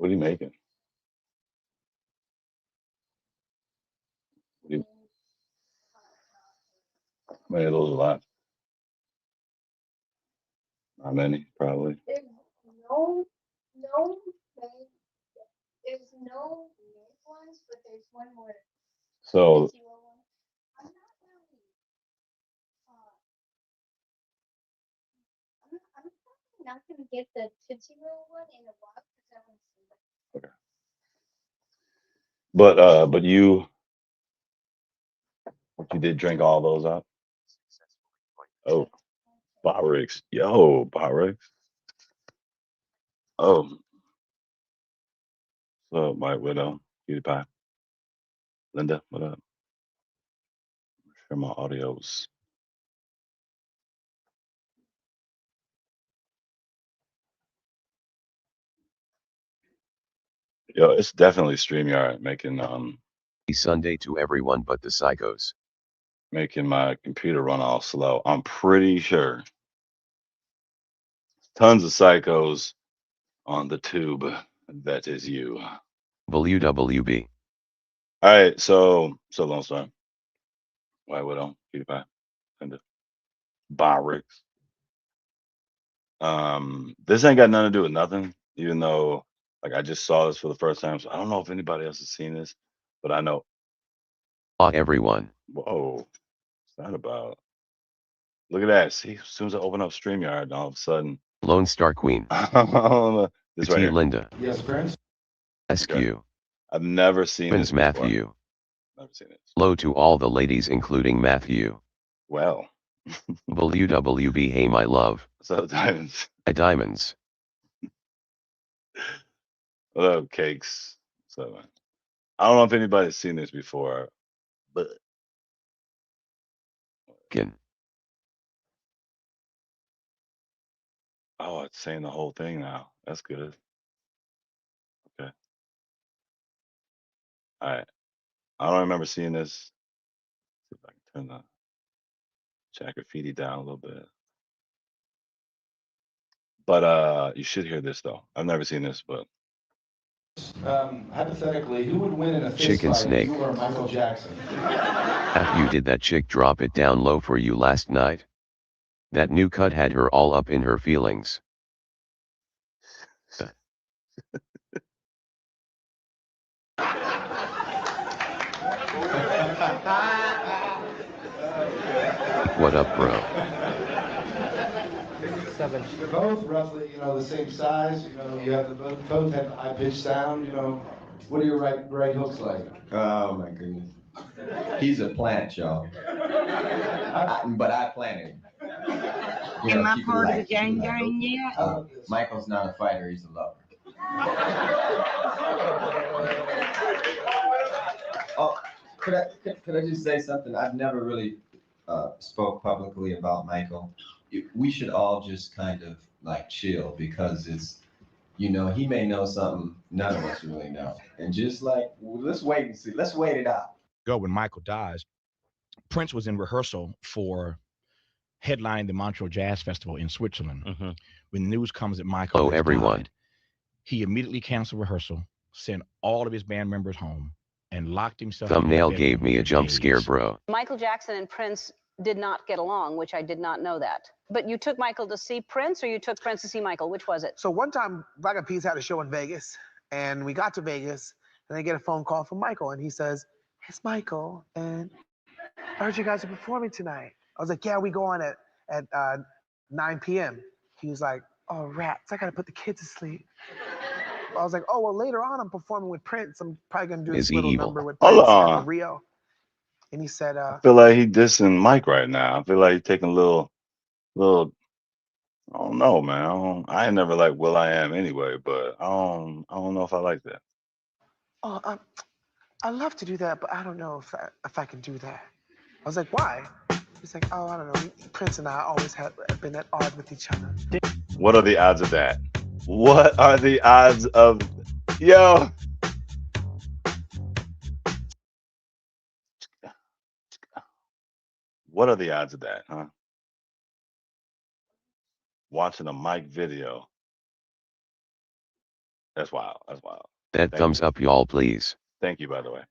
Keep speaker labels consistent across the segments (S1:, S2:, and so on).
S1: What are you making? What do you, how many of those are left? Not many, probably.
S2: There's no big, there's no big ones, but there's one more
S1: So,
S2: Tootsie Roll one. I'm not really, uh, I'm probably not gonna get the Tootsie Roll one in a while because I want to see what.
S1: okay. But you did drink all those up? Oh, Barrix. Yo, Barrix. Oh, so White Widow, Cutie Pie. Linda, what up? Share my audios. Yo, it's definitely StreamYard
S3: Sunday to everyone but the psychos.
S1: making my computer run all slow. I'm pretty sure tons of psychos on the tube. That is you.
S3: WWB.
S1: All right, so Lone Star, White Widow, Cutie Pie, Linda, Barrix. This ain't got nothing to do with nothing, even though like I just saw this for the first time. So I don't know if anybody else has seen this, but I know.
S3: Everyone.
S1: Whoa, what's that about? Look at that. See, as soon as I open up StreamYard, all of a sudden,
S3: Lone Star Queen.
S1: this right
S3: T.
S1: here.
S3: Linda.
S4: Yes, Prince.
S1: Okay.
S3: SQ.
S1: I've never seen
S3: Prince
S1: this before.
S3: Matthew.
S1: Never seen it.
S3: Low to all the ladies including Matthew.
S1: Well,
S3: WWB. Hey my love.
S1: so diamonds.
S3: Diamonds.
S1: Hello, cakes. So I don't know if anybody's seen this before, but
S3: Kin.
S1: oh, it's saying the whole thing now. That's good. Okay. All right. I don't remember seeing this. See if I can turn the chat graffiti down a little bit. But you should hear this though. I've never seen this, but
S4: Hypothetically, who would win in a fist
S3: Chicken
S4: fight,
S3: snake.
S4: you or Michael Jackson?
S3: After you did that chick drop it down low for you last night? That new cut had her all up in her feelings. What up, bro?
S4: They're both roughly, the same size. You have both have high pitched sound. What are your right hooks like?
S5: Oh my goodness. He's a plant, y'all. But I planted.
S6: Am I part of the gang yet?
S5: Michael's not a fighter, he's a lover. Oh, could I just say something? I've never really spoke publicly about Michael. We should all just kind of like chill because it's, he may know something none of us really know. And just like, let's wait and see. Let's wait it out.
S7: When Michael dies, Prince was in rehearsal for headlining the Montreal Jazz Festival in Switzerland. When the news comes that Michael has
S3: everyone.
S7: died, he immediately canceled rehearsal, sent all of his band members home, and locked himself.
S3: Thumbnail gave me a jump scare, bro.
S8: Michael Jackson and Prince did not get along, which I did not know that. But you took Michael to see Prince, or you took Prince to see Michael? Which was it?
S9: So one time, Black Eyed Peas had a show in Vegas, and we got to Vegas, and I get a phone call from Michael, and he says, "It's Michael, and I heard you guys are performing tonight." I was like, "Yeah, we go on at 9 p.m." He was like, "Oh, rats, I gotta put the kids to sleep." I was like, "Oh, well, later on, I'm performing with Prince. I'm probably gonna do
S3: Is
S9: this
S3: he
S9: little
S3: evil?
S9: number with
S1: Hold
S9: Prince at
S1: on.
S9: the Rio." And he said,
S1: I feel like he dissing Mike right now. I feel like he's taking a little. I don't know, man. I ain't never like Will I Am anyway, but I don't know if I like that.
S9: "Oh, I love to do that, but I don't know if I can do that." I was like, "Why?" He's like, "Oh, I don't know. Prince and I always have been at odds with each other."
S1: What are the odds of that? What are the odds of yo? What are the odds of that, huh? Watching a Mike video That's wild. That's wild.
S3: That
S1: Thank
S3: thumbs
S1: you.
S3: up, y'all, please.
S1: Thank you, by the way.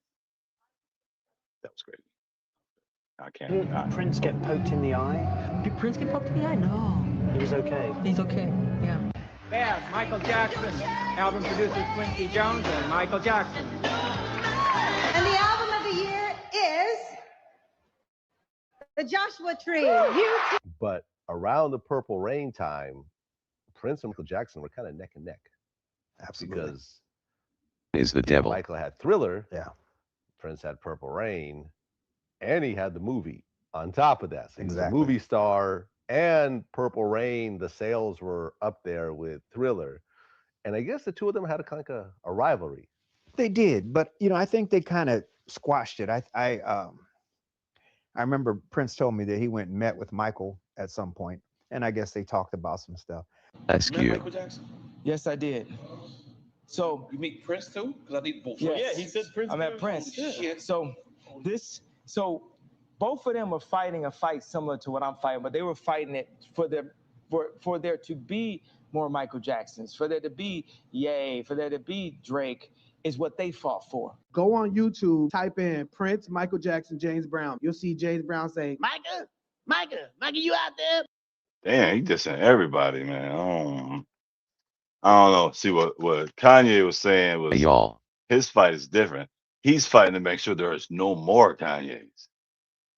S1: That was great. I can't.
S9: Did Prince get poked in the eye?
S10: Did Prince get poked in the eye? No.
S9: He was okay.
S10: He's okay. Yeah.
S11: Yes, Michael Jackson. Album producers Quincy Jones and Michael Jackson.
S6: And the album of the year is The Joshua Tree.
S12: But around the Purple Rain time, Prince and Michael Jackson were kind of neck and neck.
S9: Absolutely.
S12: Because
S3: Is the devil.
S12: Michael had Thriller,
S9: Yeah.
S12: Prince had Purple Rain, and he had the movie on top of that. So he was a
S9: Exactly.
S12: movie star and Purple Rain, the sales were up there with Thriller. And I guess the two of them had a kind of a rivalry.
S13: They did, but you know, I think they kind of squashed it. I remember Prince told me that he went and met with Michael at some point, and I guess they talked about some stuff.
S3: Ask you.
S11: Michael Jackson? Yes, I did. So you meet Prince too? Because I need both.
S14: Yes. Yeah, he said Prince.
S11: I met Prince.
S14: Yeah.
S11: So both of them were fighting a fight similar to what I'm fighting, but they were fighting it for there to be more Michael Jacksons, for there to be Ye, for there to be Drake, is what they fought for.
S15: Go on YouTube, type in Prince, Michael Jackson, James Brown. You'll see James Brown saying, Micah, you out there?
S1: Damn, he dissing everybody, man. I don't know. See what Kanye was saying was
S3: Y'all.
S1: his fight is different. He's fighting to make sure there is no more Kanyes.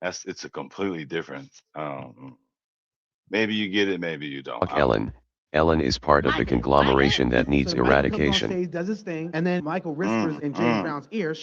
S1: It's a completely different. Maybe you get it, maybe you don't.
S3: Fuck Ellen. Ellen is part of the conglomeration that needs
S15: So Michael comes on
S3: eradication.
S15: stage, does his thing, and then Michael whispers in James Brown's ear.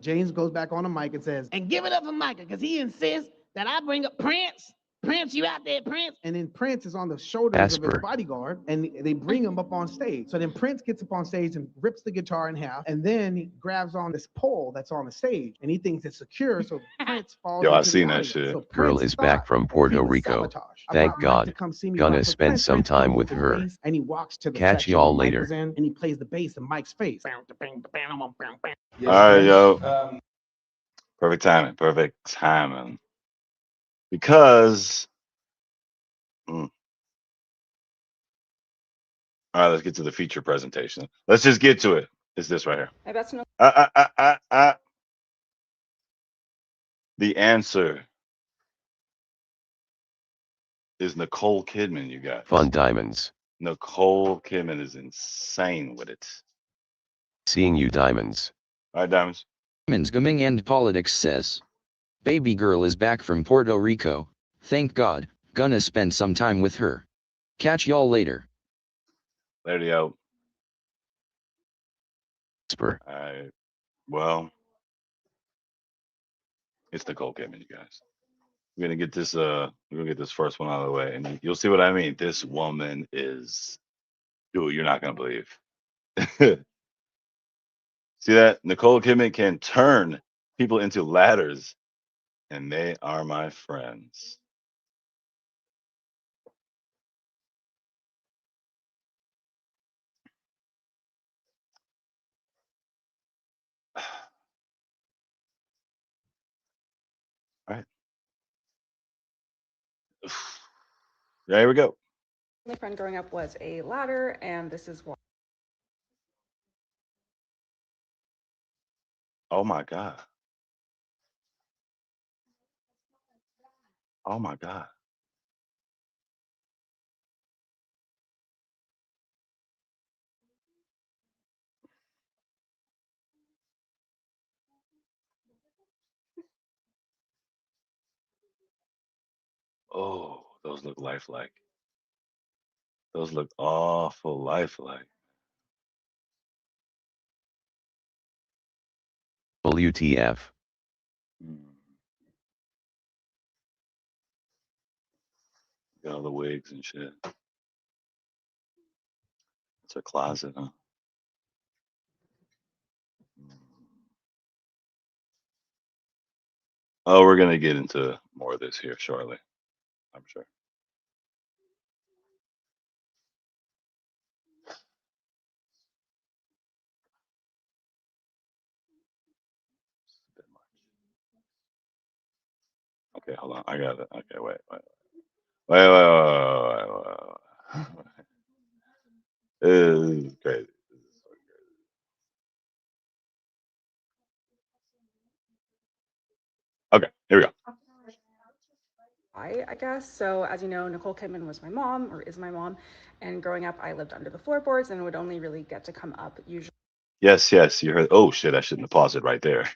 S15: James goes back on the mic and says,
S16: And give it up for Micah, because he insists that I bring up Prince. Prince, you out there, Prince?
S15: and then Prince is on the shoulders of his
S3: Asper.
S15: bodyguard, and they bring him up on stage. So then Prince gets up on stage and rips the guitar in half, and then he grabs on this pole that's on the stage, and he thinks it's secure, so Prince falls
S1: Yo, I
S15: into the
S1: seen that
S15: audience.
S1: shit.
S15: So
S3: Girl
S15: Prince
S3: is back
S15: thought
S3: from
S15: he
S3: Puerto
S15: was
S3: Rico.
S15: sabotaged. I
S3: Thank
S15: brought Mike
S3: God.
S15: to come see me
S3: Gonna
S15: live, but
S3: spend
S15: Prince
S3: some
S15: comes
S3: time
S15: with
S3: with
S15: his
S3: her.
S15: bass, and he walks to the
S3: Catch
S15: section
S3: y'all
S15: where Mike
S3: later.
S15: is in, and he plays the bass in Mike's face.
S1: All right, yo. Perfect timing. Perfect timing. Because all right, let's get to the feature presentation. Let's just get to it. It's this right here.
S8: That's no.
S1: The answer is Nicole Kidman, you guys.
S3: Fun diamonds.
S1: Nicole Kidman is insane with it.
S3: Seeing you diamonds.
S1: All right, Diamonds.
S17: Diamonds Gaming and Politics says, baby girl is back from Puerto Rico. Thank God. Gonna spend some time with her. Catch y'all later.
S1: Later, yo.
S3: Spur.
S1: All right. Well, it's Nicole Kidman, you guys. We're gonna get this first one out of the way, and you'll see what I mean. This woman is, dude, you're not gonna believe. See that? Nicole Kidman can turn people into ladders, and they are my friends. All right. Yeah, here we go.
S18: My friend growing up was a ladder, and this is why.
S1: Oh my God. Oh my God. Oh, those look lifelike. Those look awful lifelike.
S3: WTF.
S1: Got all the wigs and shit. It's a closet, huh? Oh, we're gonna get into more of this here shortly, I'm sure. Okay, hold on. I got it. Okay, wait. Wait. This is crazy.
S18: why, I guess. So as you know, Nicole Kidman was my mom, or is my mom. And growing up, I lived under the floorboards and would only really get to come up usually.
S1: Yes, yes, you heard. Oh shit, I shouldn't have paused it right there.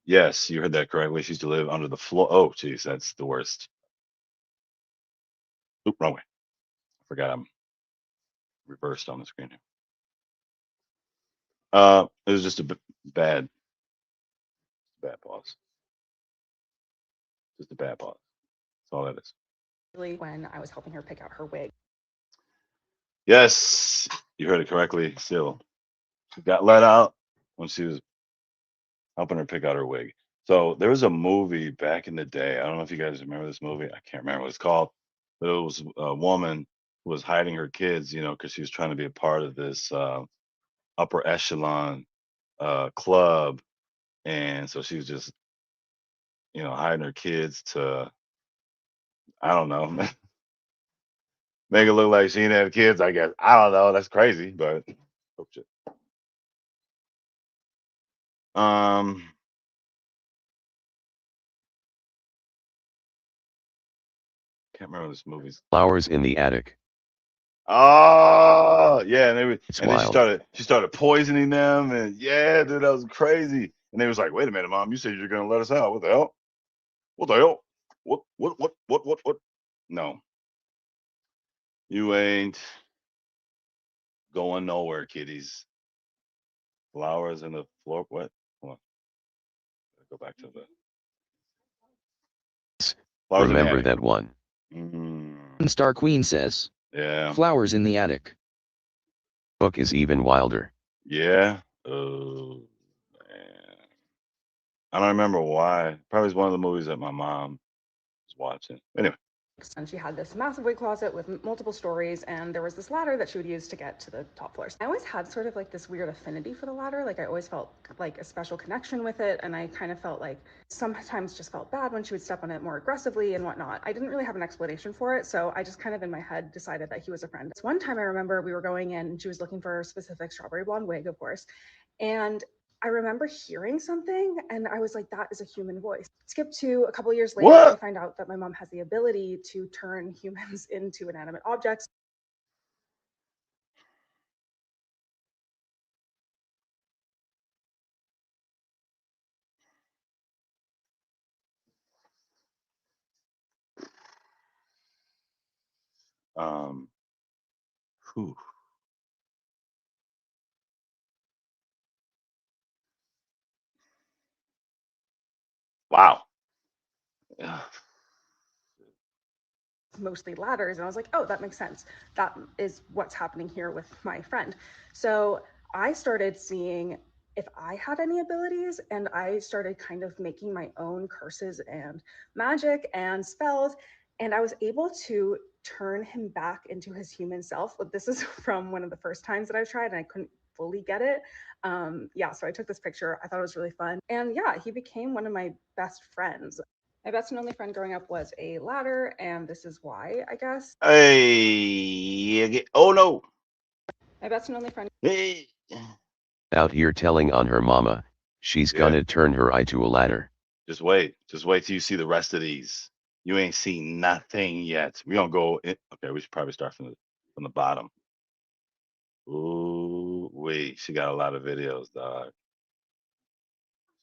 S1: Yes, you heard that correctly. She used to live under the floor. Oh, geez, that's the worst. Oop, wrong way. I forgot I'm reversed on the screen here. It was just a bad pause. Just a bad pause. That's all that is.
S18: When I was helping her pick out her wig.
S1: Yes, you heard it correctly. Still, she got let out when she was helping her pick out her wig. So there was a movie back in the day. I don't know if you guys remember this movie. I can't remember what it's called, but it was a woman who was hiding her kids, because she was trying to be a part of this upper echelon club, and so she was just, hiding her kids to, I don't know, make it look like she didn't have kids. I guess I don't know. That's crazy, but oh shit. Um, can't remember this movie's.
S3: Flowers in the attic.
S1: Oh yeah, and
S3: It's
S1: and then she
S3: wild.
S1: started poisoning them, and yeah, dude, that was crazy. And they was like, "Wait a minute, mom, you said you're gonna let us out. What the hell? What the hell? What? No, you ain't going nowhere, kiddies. Flowers in the floor. What? Hold on, go back to the flowers in the
S3: Remember
S1: attic.
S3: that one.
S17: Star Queen says.
S1: Yeah.
S17: Flowers in the attic.
S3: Book is even wilder.
S1: Yeah. Oh man, I don't remember why. Probably was one of the movies that my mom was watching. Anyway.
S18: And she had this massive wig closet with multiple stories, and there was this ladder that she would use to get to the top floors. I always had sort of like this weird affinity for the ladder. Like I always felt like a special connection with it, and I kind of felt like sometimes just felt bad when she would step on it more aggressively and whatnot. I didn't really have an explanation for it, so I just kind of in my head decided that he was a friend. This one time I remember we were going in and she was looking for a specific strawberry blonde wig, of course, and I remember hearing something and I was like, that is a human voice. Skip to a couple years later, I
S1: What?
S18: find out that my mom has the ability to turn humans into inanimate objects.
S1: Whew. Wow. Yeah.
S18: Mostly ladders, and I was like, oh, that makes sense. That is what's happening here with my friend. So I started seeing if I had any abilities, and I started kind of making my own curses and magic and spells, and I was able to turn him back into his human self. But this is from one of the first times that I tried, and I couldn't fully get it. Yeah, so I took this picture. I thought it was really fun, and yeah, he became one of my best friends. My best and only friend growing up was a ladder, and this is why, I guess.
S1: Hey. Oh no.
S18: My best and only friend.
S1: Hey.
S3: Out here telling on her mama, she's
S1: Yeah.
S3: gonna turn her eye to a ladder.
S1: Just wait. Just wait till you see the rest of these. You ain't seen nothing yet. We gonna go in. Okay, we should probably start from the bottom. Ooh, wait. She got a lot of videos, dog.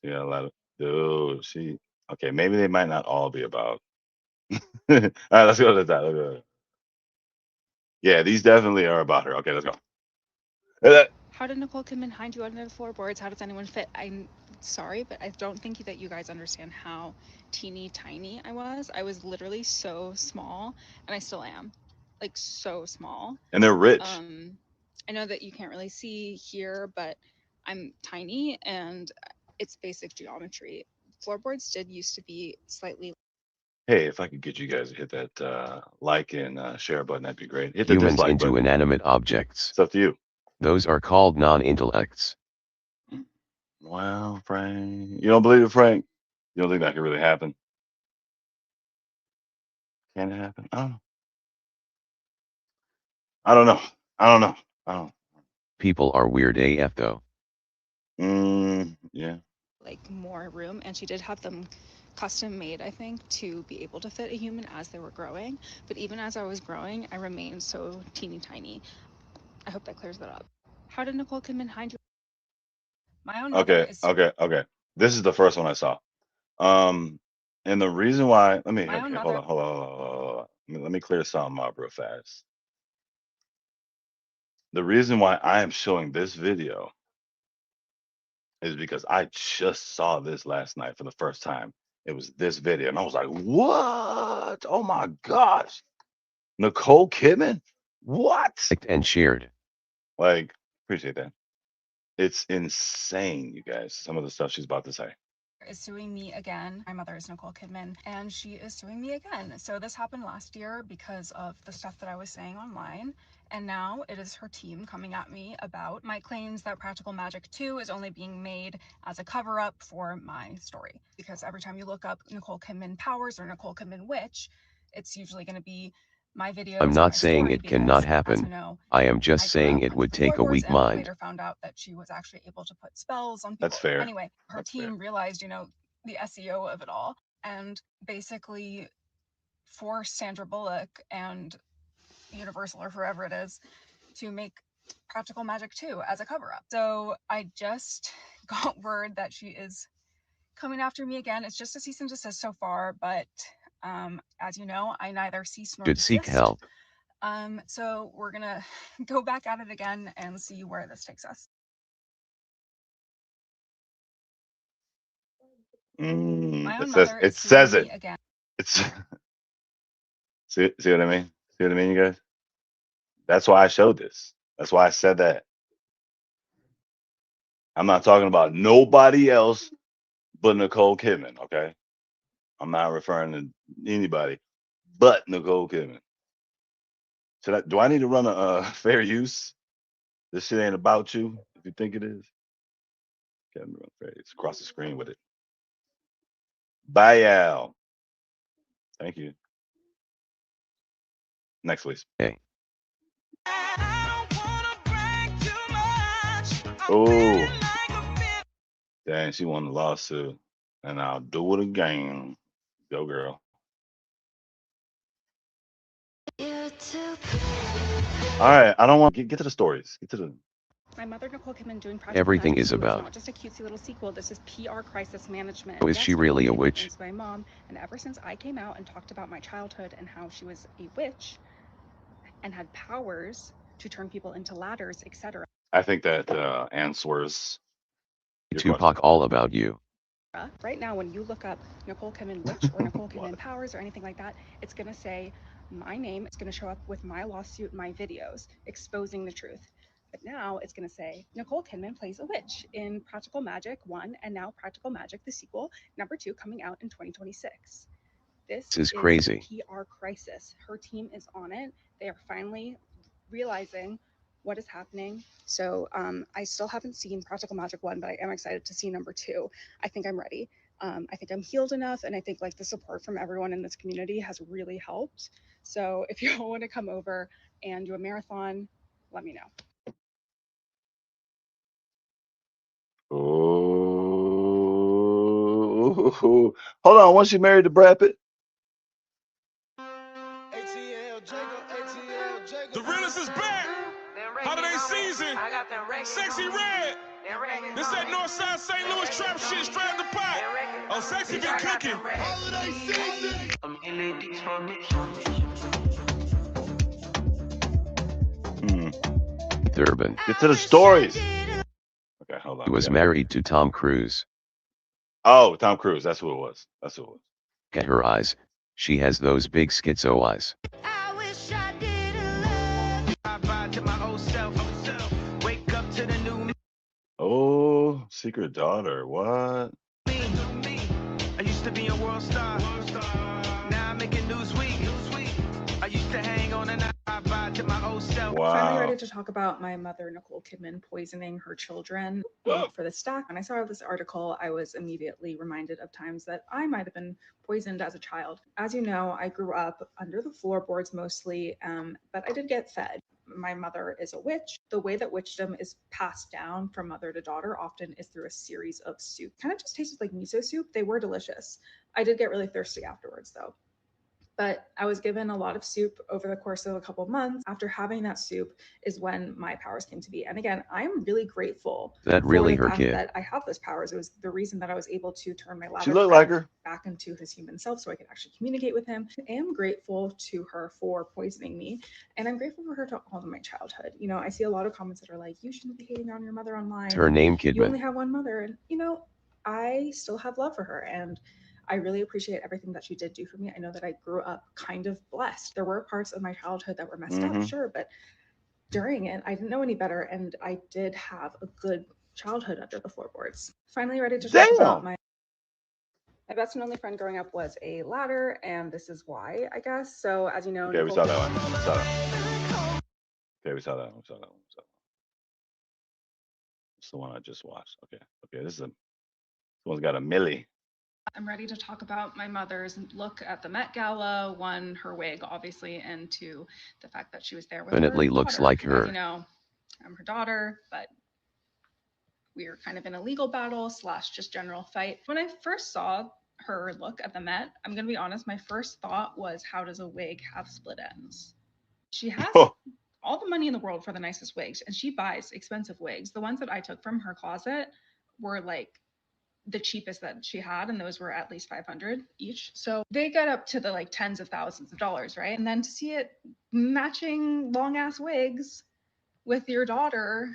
S1: She got a lot of dude. Okay. Maybe they might not all be about. All right, let's go to that. Let's go. Yeah, these definitely are about her. Okay, let's go.
S14: How did Nicole Kidman hide you under the floorboards? How does anyone fit? I'm sorry, but I don't think that you guys understand how teeny tiny I was. I was literally so small, and I still am, like so small.
S1: And they're rich.
S14: I know that you can't really see here, but I'm tiny, and it's basic geometry. Floorboards did used to be slightly.
S1: Hey, if I could get you guys to hit that like and share button, that'd be great. Hit the
S3: Humans
S1: dislike
S3: into
S1: button.
S3: inanimate objects.
S1: It's up to you.
S3: Those are called non-intellects.
S1: Well, Frank, you don't believe it, Frank? You don't think that could really happen? Can it happen? I don't know. I don't know. I don't know. I don't.
S3: People are weird AF though.
S1: Yeah.
S14: Like more room, and she did have them custom made, I think, to be able to fit a human as they were growing. But even as I was growing, I remained so teeny tiny. I hope that clears that up. How did Nicole Kidman hide you? My own mother
S1: Okay,
S14: is
S1: okay, okay. This is the first one I saw. And the reason why, let me,
S14: my own
S1: okay, hold
S14: mother.
S1: on, hold on, hold on, hold on. Let me clear something up real fast. The reason why I am showing this video is because I just saw this last night for the first time. It was this video, and I was like, what? Oh my gosh. Nicole Kidman? What?
S3: Liked and shared.
S1: Like, appreciate that. It's insane, you guys, some of the stuff she's about to say.
S14: Is suing me again. My mother is Nicole Kidman, and she is suing me again. So this happened last year because of the stuff that I was saying online, and now it is her team coming at me about my claims that Practical Magic 2 is only being made as a cover-up for my story. Because every time you look up Nicole Kidman Powers or Nicole Kidman Witch, it's usually going to be my videos
S3: I'm
S14: and
S3: not
S14: my
S3: saying
S14: story
S3: it
S14: because,
S3: cannot
S14: as you
S3: happen.
S14: know,
S3: I am just
S14: I grew
S3: saying
S14: up
S3: it
S14: under
S3: would
S14: the
S3: take a
S14: floorboards,
S3: weak
S14: and I
S3: mind.
S14: later found out that she was actually able to put spells on people.
S1: That's fair.
S14: Anyway, her team realized, the SEO of it all, and basically forced Sandra Bullock and Universal or whoever it is to make Practical Magic 2 as a cover-up. So I just got word that she is coming after me again. It's just a cease and desist so far, but as you know, I neither cease nor
S3: Should seek
S14: desist.
S3: help.
S14: So we're gonna go back at it again and see where this takes us. My own mother
S1: It
S14: is suing
S1: says
S14: me
S1: it.
S14: again.
S1: It's see what I mean? See what I mean, you guys? That's why I showed this. That's why I said that. I'm not talking about nobody else but Nicole Kidman, okay? I'm not referring to anybody but Nicole Kidman. Do I need to run a fair use? This shit ain't about you, if you think it is. Kevin run fair use. Across the screen with it. Bye, Al. Thank you. Next, please.
S3: Hey.
S1: Oh, dang, she won the lawsuit. And I'll do it again. Go, girl. All right, I don't want to get to the stories. Get to the.
S14: My mother, Nicole Kidman, doing Practical
S3: Everything
S14: Magic
S3: is
S14: 2 is
S3: about.
S14: not just a cutesy little sequel. This is PR crisis management.
S3: Oh, is she really a witch?
S14: Influenced by mom, and ever since I came out and talked about my childhood and how she was a witch and had powers to turn people into ladders, etc.
S1: I think that answers your
S3: Tupac
S1: question.
S3: all about you.
S14: Right now, when you look up Nicole Kidman Witch or Nicole Kidman Powers or anything like that, it's going to say my name. It's going to show up with my lawsuit, my videos, exposing the truth. But now it's going to say Nicole Kidman plays a witch in Practical Magic 1 and now Practical Magic, the sequel, number 2, coming out in 2026. This
S3: is crazy.
S14: A PR crisis. Her team is on it. They are finally realizing what is happening. So I still haven't seen Practical Magic 1, but I am excited to see number 2. I think I'm ready. I think I'm healed enough, and I think like the support from everyone in this community has really helped. So if you all want to come over and do a marathon, let me know.
S1: Oh, hold on. Once you married to Brad Pitt.
S19: The realest is back. Holiday season. Sexy Red. This that Northside St. Louis trap shit straight out the pot. Oh, Sexy been cooking. Holiday season.
S3: Thurban.
S1: Get to the stories. Okay, hold on.
S3: He was married to Tom Cruise.
S1: Oh, Tom Cruise. That's who it was. That's who it was.
S3: At her eyes, she has those big schizo eyes.
S1: Oh, secret daughter. What?
S19: I used to be a world star. Now I'm making Newsweek. I used to hang on and I vibe to my old self.
S14: Finally ready to talk about my mother, Nicole Kidman, poisoning her children for the stack. When I saw this article, I was immediately reminded of times that I might have been poisoned as a child. As you know, I grew up under the floorboards mostly, but I did get fed.
S18: my mother is a witch. The way that witchdom is passed down from mother to daughter often is through a series of soup. Kind of just tasted like miso soup. They were delicious. I did get really thirsty afterwards though. But I was given a lot of soup over the course of a couple of months. After having that soup is when my powers came to be. And again, I'm really grateful
S3: That really
S18: for the
S3: her
S18: fact
S3: kid.
S18: that I have those powers. It was the reason that I was able to turn my
S1: She
S18: ladder
S1: looked like
S18: friend
S1: her.
S18: back into his human self so I could actually communicate with him. I am grateful to her for poisoning me. And I'm grateful for her to all of my childhood. You know, I see a lot of comments that are like, you shouldn't be hating on your mother online.
S3: It's her name,
S18: You only
S3: Kidman.
S18: have one mother. And, you know, I still have love for her. And I really appreciate everything that she did do for me. I know that I grew up kind of blessed. There were parts of my childhood that were messed up, sure, but during it, I didn't know any better, and I did have a good childhood under the floorboards. Finally ready to talk about my best and only friend growing up was a ladder, and this is why, I guess. So as you know,
S1: Okay, we
S18: Nicole
S1: saw that one. We saw that. Okay, we saw that one. We saw that one. We saw that one. It's the one I just watched. Okay, okay, this one's got a Millie.
S18: I'm ready to talk about my mother's look at the Met Gala. One, her wig, obviously, and two, the fact that she was there with her
S3: Definitely looks
S18: daughter.
S3: like
S18: As
S3: her.
S18: you know, I'm her daughter, but we were kind of in a legal battle / just general fight. When I first saw her look at the Met, I'm gonna be honest, my first thought was, how does a wig have split ends? She has all the money in the world for the nicest wigs, and she buys expensive wigs. The ones that I took from her closet were like the cheapest that she had, and those were at least 500 each. So they get up to the like tens of thousands of dollars, right? And then to see it matching long ass wigs with your daughter,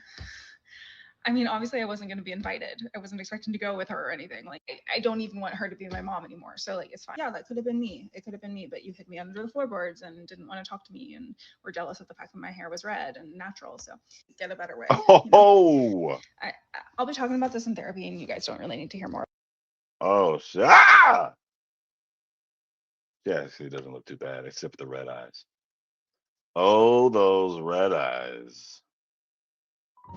S18: I mean, obviously I wasn't going to be invited. I wasn't expecting to go with her or anything. Like, I don't even want her to be my mom anymore. So like, it's fine. Yeah, that could have been me. It could have been me, but you hid me under the floorboards and didn't want to talk to me and were jealous of the fact that my hair was red and natural. So get a better way.
S1: Oh,
S18: I'll be talking about this in therapy, and you guys don't really need to hear more.
S1: oh, ah! Yeah, see, it doesn't look too bad, except the red eyes. Oh, those red eyes.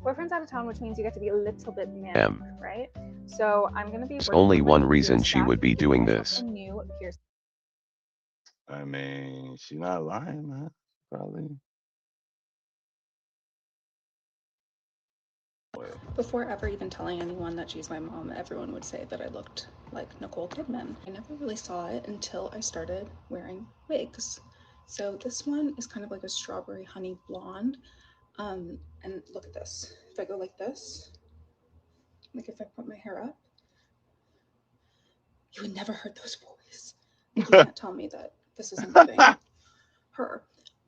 S18: Boyfriend's out of town, which means you get to be a little bit manic, right? So I'm gonna be.
S3: There's only one reason she would be doing this.
S18: A new piercing.
S1: I mean, she's not lying, man. Probably.
S18: Before ever even telling anyone that she's my mom, everyone would say that I looked like Nicole Kidman. I never really saw it until I started wearing wigs. So this one is kind of like a strawberry honey blonde. And look at this. If I go like this, like if I put my hair up, you would never heard those voices. Like, you can't tell me that this isn't giving her.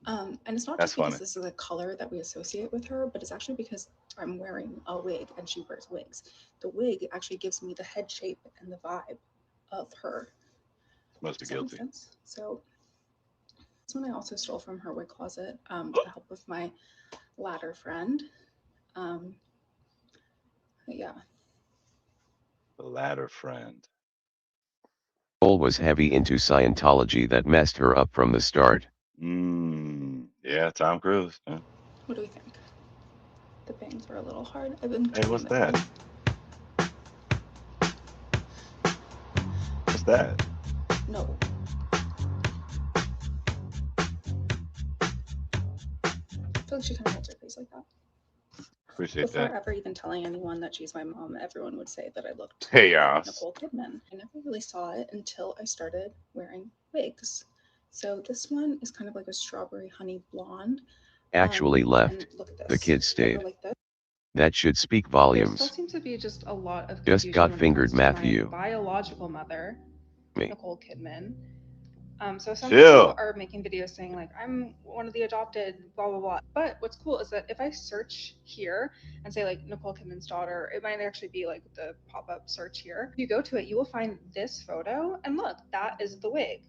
S18: And it's not just because this is a color that we associate with her, but it's actually because I'm wearing a wig and she wears wigs. The wig actually gives me the head shape and the vibe of her.
S1: Must be guilty.
S18: So this one I also stole from her wig closet with the help of my ladder friend. Yeah.
S1: The ladder friend.
S3: Nicole was heavy into Scientology that messed her up from the start.
S1: Yeah, Tom Cruise. Yeah.
S18: What do we think? The bangs were a little hard. I've been.
S1: Hey, what's that? What's that?
S18: No. I feel like she kind of holds her face like that.
S1: Appreciate
S18: Before
S1: that.
S18: ever even telling anyone that she's my mom, everyone would say that I looked
S1: Hey,
S18: like Nicole Kidman. I never really saw it until I started wearing wigs. So this one is kind of like a strawberry honey blonde.
S3: Actually left. The kid stayed. That should speak
S18: There
S3: volumes.
S18: still seems to be just a lot of
S3: Just got fingered, Matthew.
S18: my biological mother,
S3: Me.
S18: Nicole Kidman. So some
S1: Chill.
S18: people are making videos saying like, I'm one of the adopted, blah, blah, blah. But what's cool is that if I search here and say like Nicole Kidman's daughter, it might actually be like the pop-up search here. If you go to it, you will find this photo and look, that is the wig.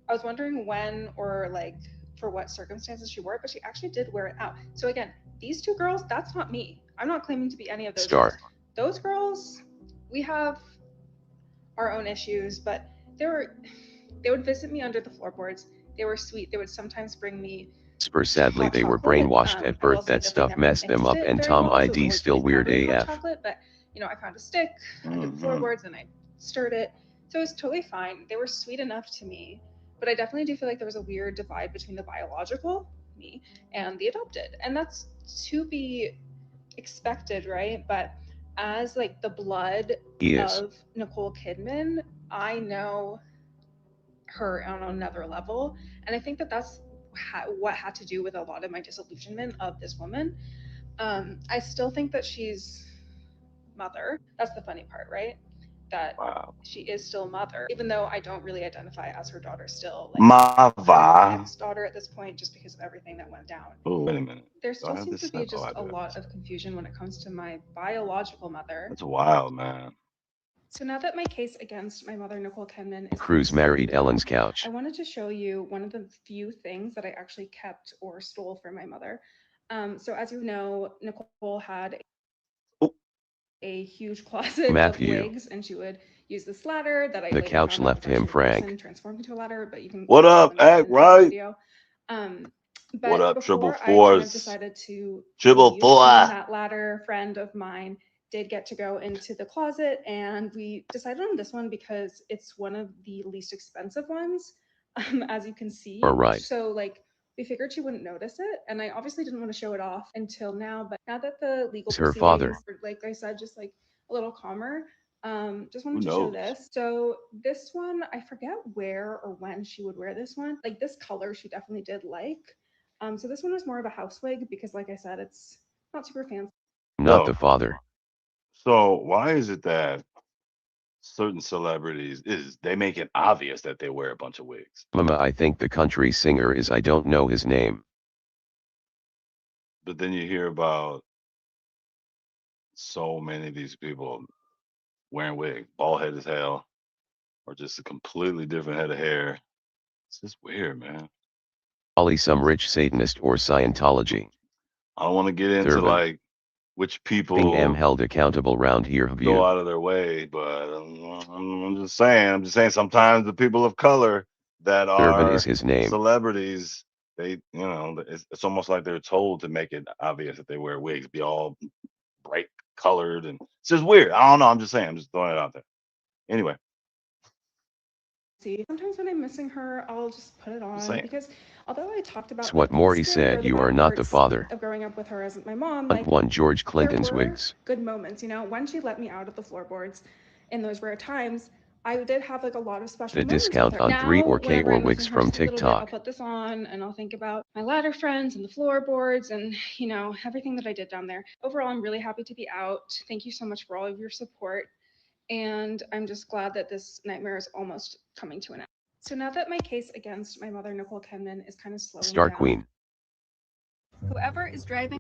S18: I was wondering when or like for what circumstances she wore it, but she actually did wear it out. So again, these two girls, that's not me. I'm not claiming to be any of those girls. Those girls, we have our own issues, but they would visit me under the floorboards. They were sweet. They would sometimes bring me
S3: Sadly, they were brainwashed at birth. That stuff messed them up, and Tom ID still weird AF.
S18: Chocolate, but you know, I found a stick under the floorboards and I stirred it. So it was totally fine. They were sweet enough to me, but I definitely do feel like there was a weird divide between the biological me and the adopted. And that's to be expected, right? But as like the blood of Nicole Kidman, I know her on another level. And I think that that's what had to do with a lot of my disillusionment of this woman. I still think that she's mother. That's the funny part, right? That she is still mother, even though I don't really identify as her daughter still. Like,
S1: Mava.
S18: next daughter at this point, just because of everything that went down.
S1: Oh, wait a minute.
S18: There still seems to be just a lot of confusion when it comes to my biological mother.
S1: That's wild, man.
S18: So now that my case against my mother, Nicole Kidman, is
S3: Cruz married Ellen's couch.
S18: I wanted to show you one of the few things that I actually kept or stole from my mother. So as you know, Nicole had a huge closet of wigs, and she would use this ladder that I
S3: the couch left him frank.
S18: Transformed into a ladder, but you can.
S1: What up, act right?
S18: Video. But
S1: what up,
S18: before
S1: Triple
S18: I
S1: Force?
S18: kind of decided to
S1: Triple
S18: leave,
S1: Force.
S18: That ladder friend of mine did get to go into the closet, and we decided on this one because it's one of the least expensive ones, as you can see.
S3: Right.
S18: So like we figured she wouldn't notice it, and I obviously didn't want to show it off until now. But now that the legal
S3: her father,
S18: like I said, just like a little calmer. Just wanted to show this. So this one, I forget where or when she would wear this one. Like this color, she definitely did like. So this one was more of a house wig because, like I said, it's not super fancy.
S3: Not the father.
S1: So why is it that certain celebrities they make it obvious that they wear a bunch of wigs?
S3: Mama, I think the country singer is, I don't know his name.
S1: But then you hear about so many of these people wearing wigs, bald head as hell, or just a completely different head of hair. It's just weird, man.
S3: Probably some rich Satanist or Scientology.
S1: I don't want to get into like which people
S3: being held accountable round here have
S1: go out of their way, but I'm just saying sometimes the people of color that
S3: Durbin
S1: are
S3: is his name.
S1: Celebrities, they, you know, it's almost like they're told to make it obvious that they wear wigs, be all bright colored, and it's just weird. I don't know. I'm just saying. I'm just throwing it out there. Anyway.
S18: Sometimes when I'm missing her, I'll just put it on because although I talked about
S3: what Maury said, you are not the father.
S18: Of growing up with her as my mom,
S3: like one George Clinton's
S18: there were
S3: wigs.
S18: Good moments, you know, when she let me out of the floorboards in those rare times, I did have like a lot of special
S3: The
S18: moments
S3: discount
S18: with her.
S3: on
S18: Now,
S3: 3 or K or
S18: I'm
S3: wigs
S18: missing her
S3: from
S18: just a little bit,
S3: TikTok.
S18: I'll put this on and I'll think about my ladder friends and the floorboards and, you know, everything that I did down there. Overall, I'm really happy to be out. Thank you so much for all of your support. And I'm just glad that this nightmare is almost coming to an end. So now that my case against my mother, Nicole Kidman, is kind of slowing
S3: Star
S18: down.
S3: Queen.
S18: Whoever is driving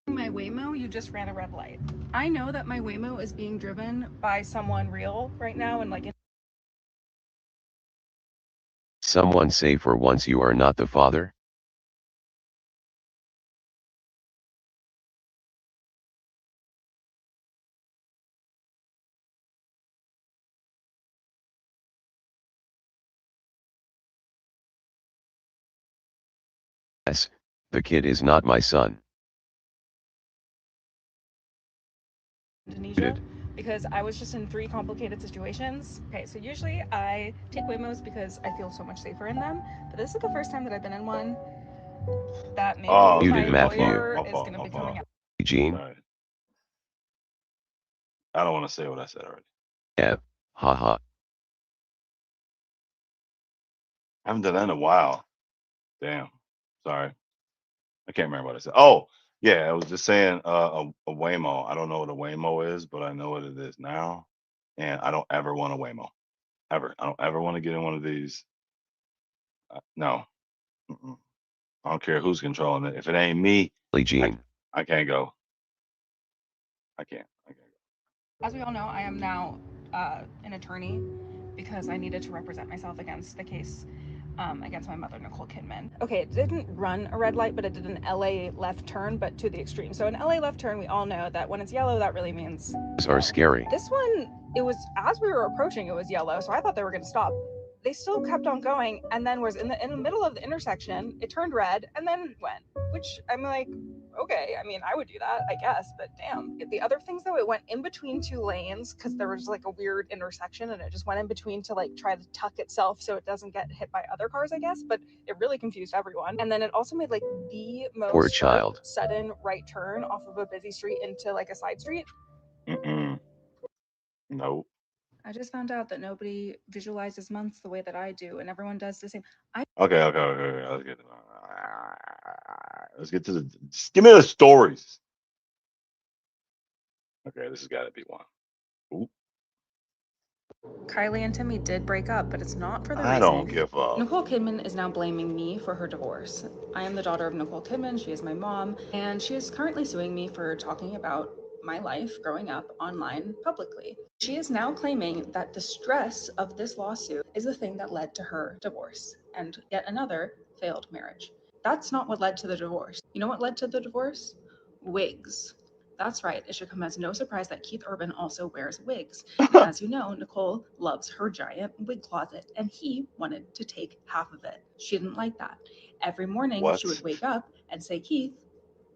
S18: my Waymo, you just ran a red light. I know that my Waymo is being driven by someone real right now and like
S3: Someone say for once you are not the father. Yes, the kid is not my son.
S18: Indonesia because I was just in 3 complicated situations. Okay, so usually I take Waymos because I feel so much safer in them, but this is the first time that I've been in one that maybe
S3: Muted
S18: my
S3: Matthew.
S18: lawyer is going to be coming out.
S3: Gene.
S1: Right. I don't want to say what I said already.
S3: Yeah, haha.
S1: I haven't done that in a while. Damn. Sorry. I can't remember what I said. Oh, yeah, I was just saying a Waymo. I don't know what a Waymo is, but I know what it is now. And I don't ever want a Waymo. Ever. I don't ever want to get in one of these. No. Mm-mm. I don't care who's controlling it. If it ain't me,
S3: Gene.
S1: I can't go. I can't.
S18: As we all know, I am now an attorney because I needed to represent myself against the case against my mother, Nicole Kidman. Okay, it didn't run a red light, but it did an LA left turn, but to the extreme. So an LA left turn, we all know that when it's yellow, that really means
S3: Are scary.
S18: This one, it was, as we were approaching, it was yellow, so I thought they were going to stop. They still kept on going, and then was in the middle of the intersection, it turned red, and then went, which I'm like, okay, I mean, I would do that, I guess, but damn. The other things though, it went in between two lanes because there was like a weird intersection and it just went in between to like try to tuck itself so it doesn't get hit by other cars, I guess, but it really confused everyone. And then it also made like the
S3: Poor
S18: most sharp,
S3: child.
S18: sudden right turn off of a busy street into like a side street.
S1: No.
S18: I just found out that nobody visualizes months the way that I do, and everyone does the same.
S1: Okay. Let's get to the. Just give me the stories. Okay, this has got to be one. Ooh,
S18: Kylie and Timmy did break up, but it's not for the
S1: I
S18: reason.
S1: don't give up.
S18: Nicole Kidman is now blaming me for her divorce. I am the daughter of Nicole Kidman. She is my mom, and she is currently suing me for talking about my life growing up online publicly. She is now claiming that the stress of this lawsuit is the thing that led to her divorce and yet another failed marriage. That's not what led to the divorce. You know what led to the divorce? Wigs. That's right. It should come as no surprise that Keith Urban also wears wigs. And as you know, Nicole loves her giant wig closet, and he wanted to take half of it. She didn't like that. Every morning,
S1: What?
S18: she would wake up and say, Keith,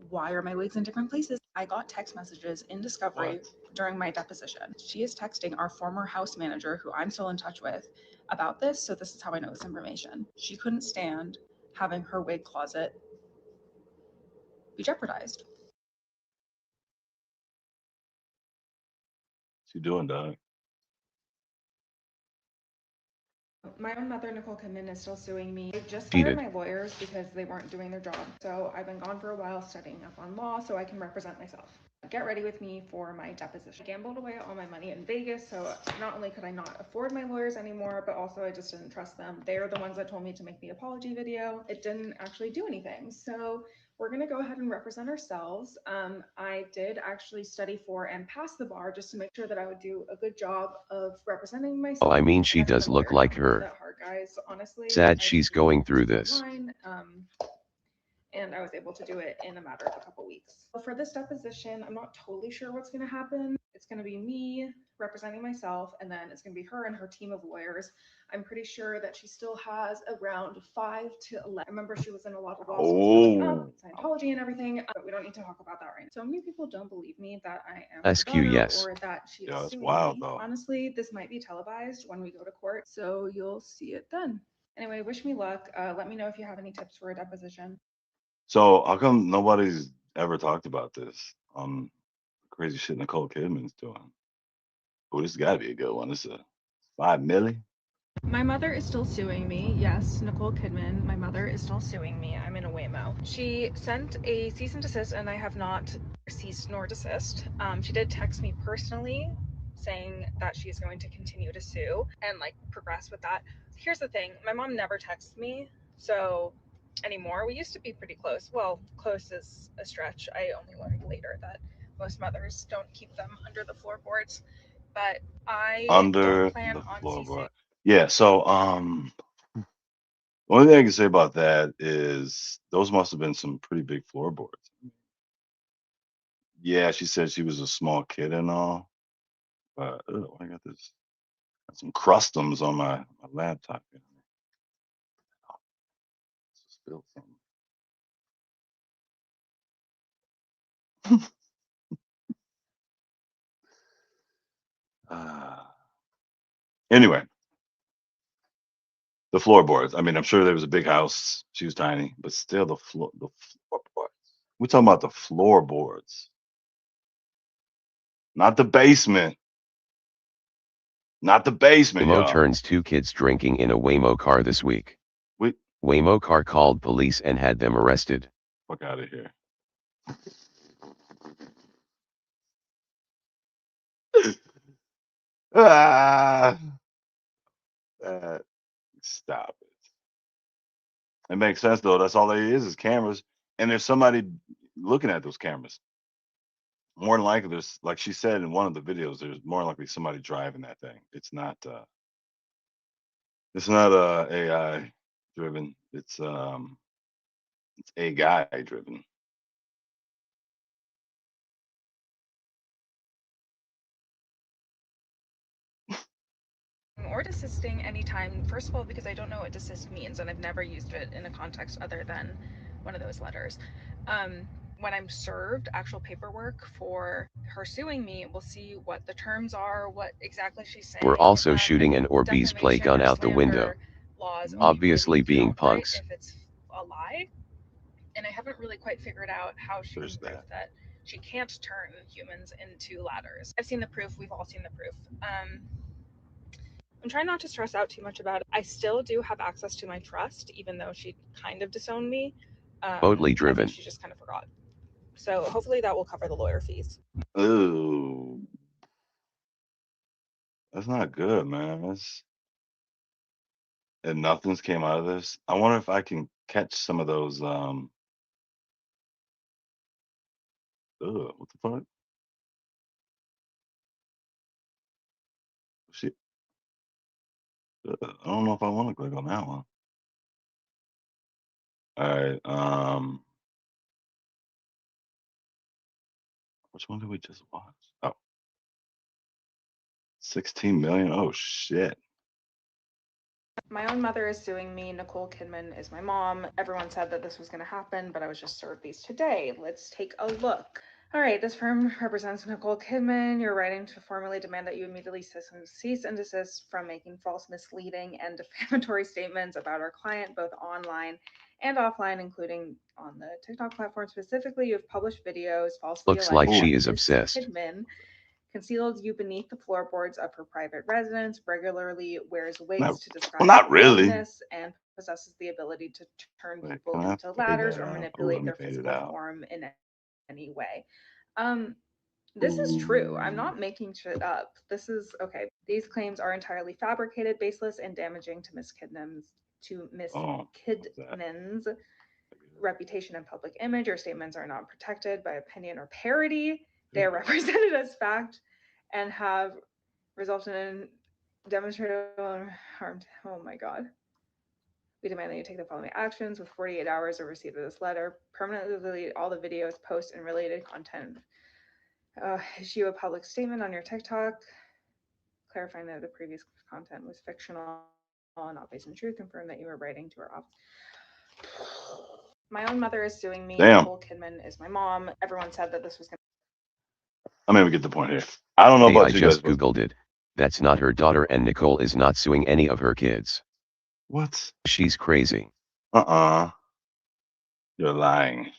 S18: why are my wigs in different places? I got text messages in Discovery during my deposition. She is texting our former house manager, who I'm still in touch with, about this. So this is how I know this information. She couldn't stand having her wig closet be jeopardized.
S1: What's you doing, dog?
S18: My own mother, Nicole Kidman, is still suing me. I just
S3: Cheated.
S18: fired my lawyers because they weren't doing their job. So I've been gone for a while studying up on law so I can represent myself. Get ready with me for my deposition. I gambled away all my money in Vegas, so not only could I not afford my lawyers anymore, but also I just didn't trust them. They're the ones that told me to make the apology video. It didn't actually do anything. So we're gonna go ahead and represent ourselves. I did actually study for and pass the bar just to make sure that I would do a good job of representing myself.
S3: Oh, I mean, she
S18: And I've
S3: does
S18: been a
S3: look
S18: lawyer
S3: like
S18: now. Not
S3: her.
S18: that hard, guys, honestly.
S3: Sad
S18: I
S3: she's
S18: just
S3: going through
S18: went
S3: this.
S18: online, and I was able to do it in a matter of a couple weeks. For this deposition, I'm not totally sure what's going to happen. It's going to be me representing myself, and then it's going to be her and her team of lawyers. I'm pretty sure that she still has around 5 to 11. I remember she was in a lot of lawsuits growing up, Scientology and everything, but we don't need to talk about that right now. So many people don't believe me that I am her
S3: SQ,
S18: daughter
S3: yes.
S18: or that she is
S1: Yeah, that's
S18: suing
S1: wild,
S18: me.
S1: though.
S18: Honestly, this might be televised when we go to court, so you'll see it then. Anyway, wish me luck. Let me know if you have any tips for a deposition.
S1: So how come nobody's ever talked about this? Crazy shit Nicole Kidman's doing. Oh, this has got to be a good one. This is a $5 million.
S18: My mother is still suing me. Yes, Nicole Kidman. My mother is still suing me. I'm in a Waymo. She sent a cease and desist, and I have not ceased nor desist. She did text me personally saying that she's going to continue to sue and like progress with that. Here's the thing, my mom never texts me, so anymore. We used to be pretty close. Well, close is a stretch. I only learned later that most mothers don't keep them under the floorboards. But I
S1: Under
S18: don't plan
S1: the
S18: on
S1: floorboard.
S18: ceasing.
S1: Yeah. So the only thing I can say about that is those must have been some pretty big floorboards. Yeah, she said she was a small kid and all, but I got this. Got some crustums on my laptop. Spilled something. Anyway, the floorboards. I mean, I'm sure there was a big house. She was tiny, but still the floorboards. We're talking about the floorboards, not the basement. Not the basement,
S3: Waymo
S1: y'all.
S3: turns 2 kids drinking in a Waymo car this week.
S1: Wait.
S3: Waymo car called police and had them arrested.
S1: Fuck out of here. Stop it. It makes sense though. That's all there is cameras, and there's somebody looking at those cameras. More than likely, there's like she said in one of the videos, there's more likely somebody driving that thing. It's not AI driven. It's a guy driven.
S18: Or desisting anytime, first of all, because I don't know what desist means and I've never used it in a context other than one of those letters. when I'm served actual paperwork for her suing me, we'll see what the terms are, what exactly she's saying.
S3: We're also shooting an Orbeez play gun out the window. Obviously being punks.
S18: If it's a lie, and I haven't really quite figured out how she can prove that she can't turn humans into ladders. I've seen the proof. We've all seen the proof. I'm trying not to stress out too much about it. I still do have access to my trust, even though she kind of disowned me.
S3: Totally driven.
S18: I think she just kind of forgot. So hopefully that will cover the lawyer fees.
S1: Ooh. That's not good, man. And nothing's came out of this. I wonder if I can catch some of those what the fuck? Shit. I don't know if I want to click on that one. All right. Which one did we just watch? Oh. 16 million. Oh shit.
S18: My own mother is suing me. Nicole Kidman is my mom. Everyone said that this was going to happen, but I was just served these today. Let's take a look. All right, this firm represents Nicole Kidman. You're writing to formally demand that you immediately cease and desist from making false, misleading, and defamatory statements about our client, both online and offline, including on the TikTok platform. Specifically, you have published videos falsely
S3: Looks like
S18: alleging
S3: she
S18: that
S3: is
S18: Ms.
S3: obsessed.
S18: Kidman concealed you beneath the floorboards of her private residence, regularly wears wigs to describe
S1: not
S18: her
S1: really.
S18: baldness, and possesses the ability to turn people
S1: Can I
S18: into
S1: fade
S18: ladders
S1: that
S18: or
S1: out? Ooh,
S18: manipulate
S1: let me
S18: their
S1: fade it
S18: physical
S1: out.
S18: form in any way. This is true. I'm not making shit up. This is okay. These claims are entirely fabricated, baseless, and damaging to Miss Kidman's reputation and public image. Your statements are not protected by opinion or parody. They are represented as fact and have resulted in demonstrated harm. Oh my God. We demand that you take the following actions with 48 hours of receipt of this letter. Permanently delete all the videos, posts, and related content. Issue a public statement on your TikTok, clarifying that the previous content was fictional and not based on truth. Confirm that you were writing to her office. My own mother is suing me.
S1: Damn.
S18: Nicole Kidman is my mom. Everyone said that this was going
S1: I mean, we get the point here. I don't know
S3: Hey,
S1: about
S3: I
S1: you
S3: just
S1: guys, but
S3: Googled it. That's not her daughter, and Nicole is not suing any of her kids.
S1: What?
S3: She's crazy.
S1: You're lying.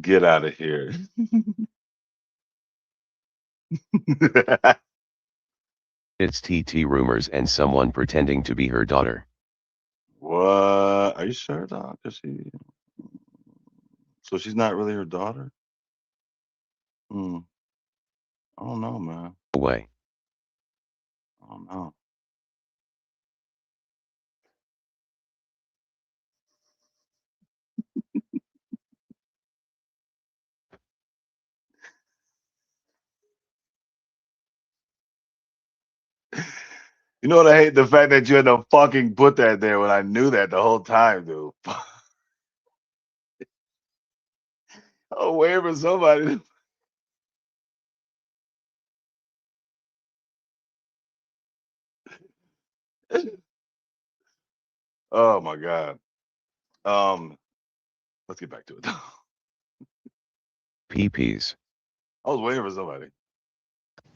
S1: Get out of here.
S3: It's TT rumors and someone pretending to be her daughter.
S1: What? Are you sure, Doc? So she's not really her daughter? I don't know, man.
S3: Away.
S1: I don't know. You know what I hate? The fact that you had to fucking put that there when I knew that the whole time, dude. Oh, wait for somebody. Oh my God. Let's get back to it.
S3: PPs.
S1: I was waiting for somebody.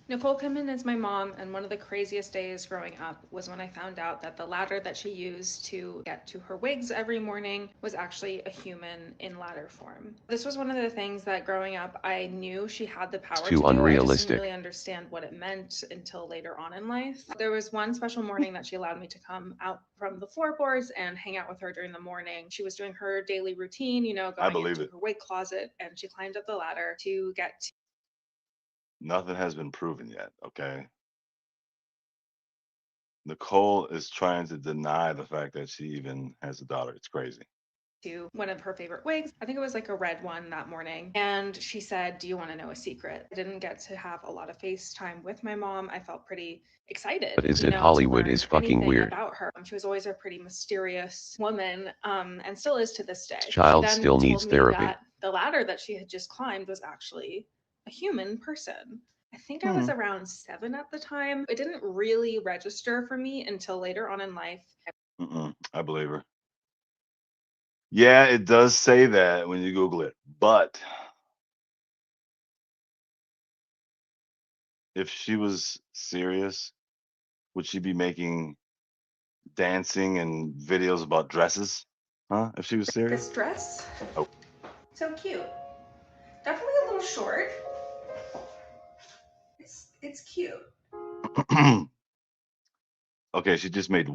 S18: Nicole Kidman is my mom, and one of the craziest days growing up was when I found out that the ladder that she used to get to her wigs every morning was actually a human in ladder form. This was one of the things that growing up I knew she had the power
S3: Too
S18: to do. I just
S3: unrealistic.
S18: didn't really understand what it meant until later on in life. There was one special morning that she allowed me to come out from the floorboards and hang out with her during the morning. She was doing her daily routine, going into her wig closet, and she climbed up the ladder to get to
S1: Nothing has been proven yet, okay? Nicole is trying to deny the fact that she even has a daughter. It's crazy.
S18: one of her favorite wigs. I think it was like a red one that morning. And she said, "Do you want to know a secret?" I didn't get to have a lot of FaceTime with my mom. I felt pretty excited.
S3: But is it
S18: to
S3: Hollywood
S18: learn
S3: is fucking
S18: anything
S3: weird.
S18: about her. She was always a pretty mysterious woman, and still is to this day.
S3: Child
S18: She then
S3: still needs
S18: told me
S3: therapy.
S18: that the ladder that she had just climbed was actually a human person. I think I was around 7 at the time. It didn't really register for me until later on in life.
S1: I believe her. Yeah, it does say that when you Google it. But if she was serious, would she be making dancing and videos about dresses? Huh? If she was serious?
S18: This dress,
S1: Oh.
S18: so cute. Definitely a little short. It's cute.
S1: Okay, she just made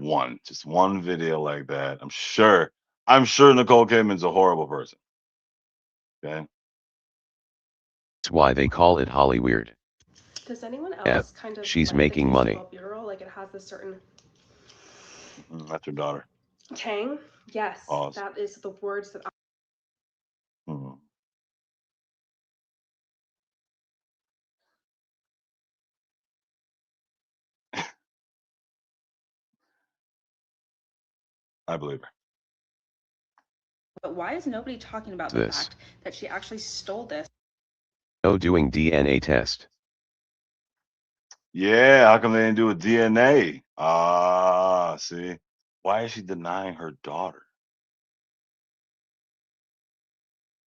S1: just one video like that. I'm sure Nicole Kidman's a horrible person. Okay.
S3: That's why they call it Hollyweird.
S18: Does anyone
S3: Yeah,
S18: else kind of
S3: she's
S18: like the
S3: making
S18: taste of
S3: money.
S18: albuterol? Like it has this certain
S1: That's her daughter.
S18: tang. Yes,
S1: Pause.
S18: that is the words that
S1: Mhm. I believe her.
S18: But why is nobody talking about the
S3: This.
S18: fact that she actually stole this?
S3: No doing DNA test.
S1: Yeah, how come they didn't do a DNA? Ah, see. Why is she denying her daughter?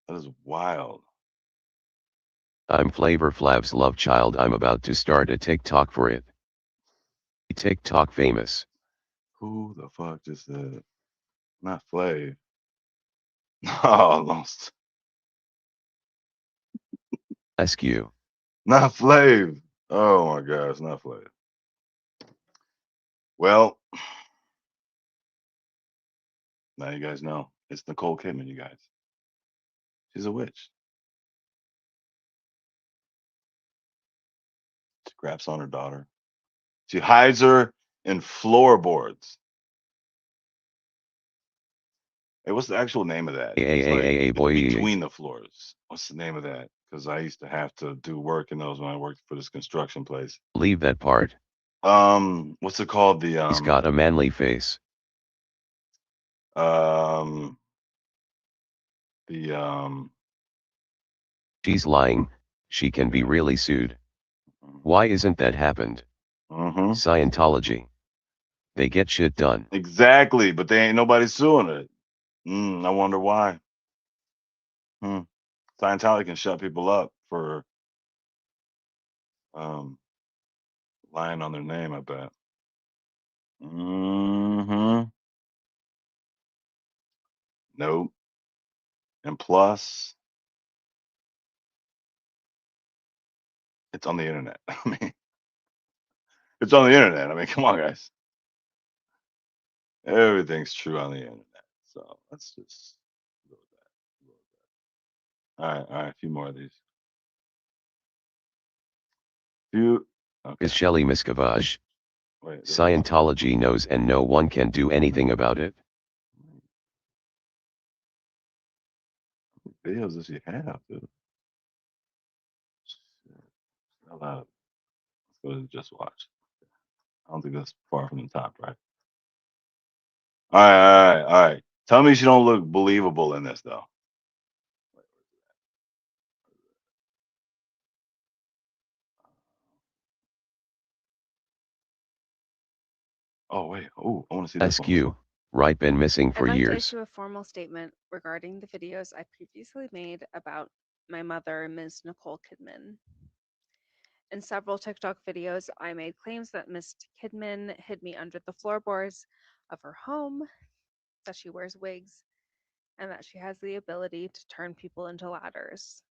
S1: That is wild.
S3: I'm Flavor Flav's love child. I'm about to start a TikTok for it. TikTok famous.
S1: Who the fuck just said? Not Flav. Oh, lost.
S3: SQ.
S1: Not Flav. Oh my gosh, not Flav. Well, now you guys know. It's Nicole Kidman, you guys. She's a witch. She grabs on her daughter. She hides her in floorboards. Hey, what's the actual name of that? It's like it's
S3: Boy.
S1: between the floors. What's the name of that? Because I used to have to do work in those when I worked for this construction place.
S3: Leave that part.
S1: What's it called?
S3: He's got a manly face.
S1: The
S3: She's lying. She can be really sued. Why isn't that happened? Scientology. They get shit done.
S1: Exactly, but they ain't nobody suing it. I wonder why. Scientology can shut people up for lying on their name, I bet. Nope. And plus, it's on the internet. I mean, it's on the internet. I mean, come on, guys. Everything's true on the internet. So let's just go with that. All right, a few more of these. Few. Okay.
S3: Is Shelley Miscavige.
S1: Wait,
S3: Scientology knows and no one can do anything about it.
S1: What videos does she have, dude? A lot. Let's go to just watch. I don't think that's far from the top, right? All right. Tell me she don't look believable in this though. Oh wait. Oh, I want to see this one.
S3: SQ. Right, been missing for
S20: I'd like to
S3: years.
S20: issue a formal statement regarding the videos I previously made about my mother, Ms. Nicole Kidman. In several TikTok videos, I made claims that Ms. Kidman hid me under the floorboards of her home, that she wears wigs, and that she has the ability to turn people into ladders.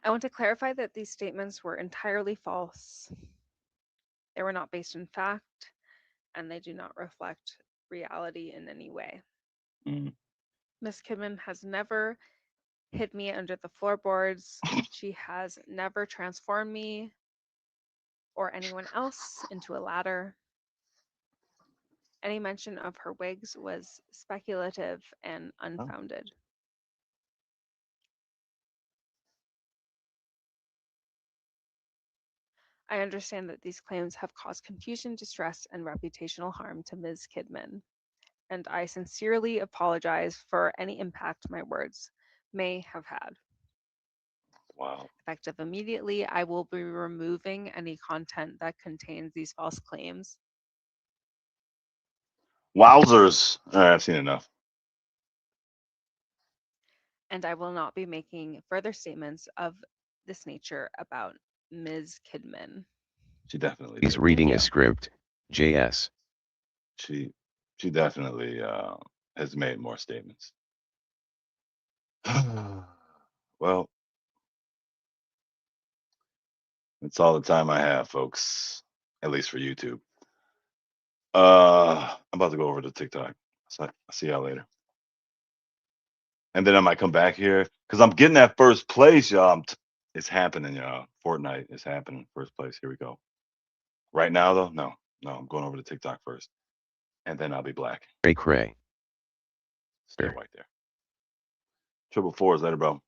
S20: I want to clarify that these statements were entirely false. They were not based in fact, and they do not reflect reality in any way. Ms. Kidman has never hid me under the floorboards. She has never transformed me or anyone else into a ladder. Any mention of her wigs was speculative and unfounded. I understand that these claims have caused confusion, distress, and reputational harm to Ms. Kidman, and I sincerely apologize for any impact my words may have had.
S1: Wow.
S20: Effective immediately, I will be removing any content that contains these false claims.
S1: Wowzers. All right, I've seen enough.
S20: And I will not be making further statements of this nature about Ms. Kidman.
S1: She definitely
S3: He's
S1: did.
S3: reading a script. JS.
S1: She definitely has made more statements. Well, that's all the time I have, folks. At least for YouTube. I'm about to go over to TikTok. So I'll see y'all later. And then I might come back here because I'm getting that first place, y'all. It's happening, y'all. Fortnite is happening. First place. Here we go. Right now, though, no. I'm going over to TikTok first. And then I'll be black.
S3: Cray cray.
S1: Stay right there. 444s later, bro.